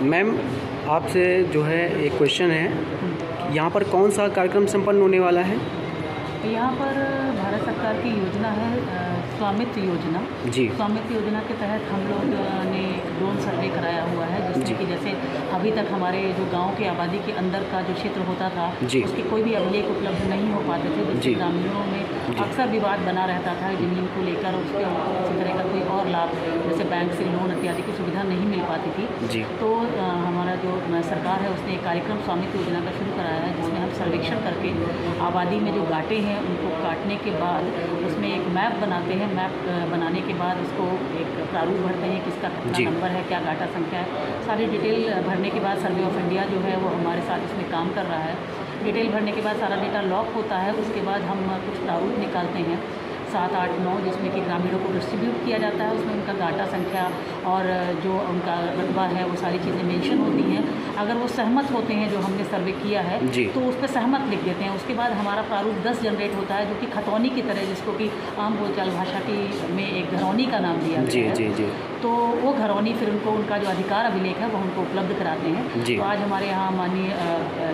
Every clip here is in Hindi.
मैम, आपसे जो है एक क्वेश्चन है, यहाँ पर कौन सा कार्यक्रम संपन्न होने वाला है? यहाँ पर भारत सरकार की योजना है स्वामित्व योजना। जी। स्वामित्व योजना के तहत हम लोग ने ड्रोन सर्वे कराया हुआ है, जिसमें कि जैसे अभी तक हमारे जो गांव की आबादी के अंदर का जो क्षेत्र होता था उसके कोई भी अभिलेख उपलब्ध नहीं हो पाते थे, जिससे ग्रामीणों में अक्सर विवाद बना रहता था ज़मीन को लेकर। उसके किसी तरह का कोई और लाभ जैसे बैंक से लोन इत्यादि की सुविधा नहीं मिल पाती थी। तो हमारा जो सरकार है उसने एक कार्यक्रम स्वामित्व योजना का शुरू कराया है, जिसमें हम सर्वेक्षण करके आबादी में जो गाटे हैं उनको काटने के बाद उसमें एक मैप बनाते हैं। मैप बनाने के बाद उसको एक प्रारूप भरते हैं, किसका कितना नंबर है, क्या गाटा संख्या है, सारी डिटेल भरने के बाद सर्वे ऑफ इंडिया जो है वो हमारे साथ इसमें काम कर रहा है। डिटेल भरने के बाद सारा डेटा लॉक होता है। उसके बाद हम कुछ प्रारूप निकालते हैं 7, 8, 9, जिसमें कि ग्रामीणों को डिस्ट्रीब्यूट किया जाता है। उसमें उनका गाटा संख्या और जो उनका रकबा है वो सारी चीज़ें मेंशन होती हैं। अगर वो सहमत होते हैं जो हमने सर्वे किया है तो उस पर सहमत लिख देते हैं। उसके बाद हमारा प्रारूप 10 जनरेट होता है, जो कि खतौनी की तरह, जिसको कि आम बोलचाल भाषा की में एक घरौनी का नाम दिया गया है। तो वो घरौनी फिर उनको उनका जो अधिकार अभिलेख है वो उनको उपलब्ध कराते हैं। तो आज हमारे यहाँ माननीय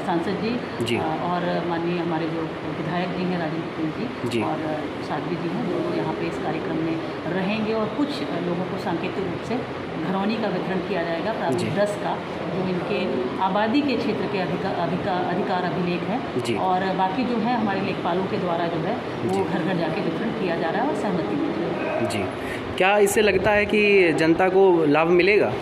सांसद जी और माननीय हमारे जो विधायक जी हैं राजेंद्र जी और साध्वी जी हैं, जो यहाँ पे इस कार्यक्रम में रहेंगे और कुछ लोगों को सांकेतिक रूप से घरौनी का वितरण किया जाएगा, प्रारूप 10 का, जो इनके आबादी के क्षेत्र के अधिकार अभिलेख है। और बाकी जो है हमारे लेखपालों के द्वारा जो है वो घर घर जाके वितरण किया जा रहा है और सहमति मिल रही है। जी, क्या इससे लगता है कि जनता को लाभ मिलेगा?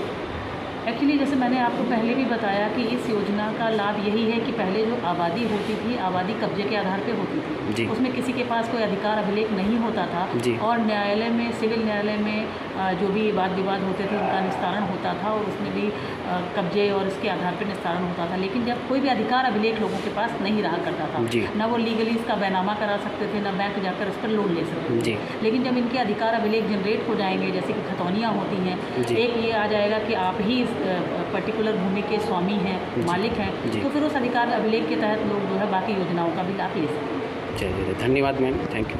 एक्चुअली जैसे मैंने आपको पहले भी बताया कि इस योजना का लाभ यही है कि पहले जो आबादी होती थी, आबादी कब्जे के आधार पे होती थी, उसमें किसी के पास कोई अधिकार अभिलेख नहीं होता था और न्यायालय में, सिविल न्यायालय में जो भी वाद विवाद होते थे उनका निस्तारण होता था और उसमें भी कब्जे और इसके आधार पर निस्तारण होता था। लेकिन जब कोई भी अधिकार अभिलेख लोगों के पास नहीं रहा करता था, ना वो लीगली इसका बैनामा करा सकते थे, ना बैंक जाकर उस पर लोन ले सकते थे। लेकिन जब इनके अधिकार अभिलेख जनरेट हो जाएंगे, जैसे कि खतौनियाँ होती हैं, एक ये आ जाएगा कि आप ही पर्टिकुलर भूमि के स्वामी हैं, मालिक हैं, तो फिर उस अधिकार अभिलेख के तहत लोग जो है बाकी योजनाओं का भी लाभ ले सकते हैं। चलिए, धन्यवाद मैम, थैंक यू।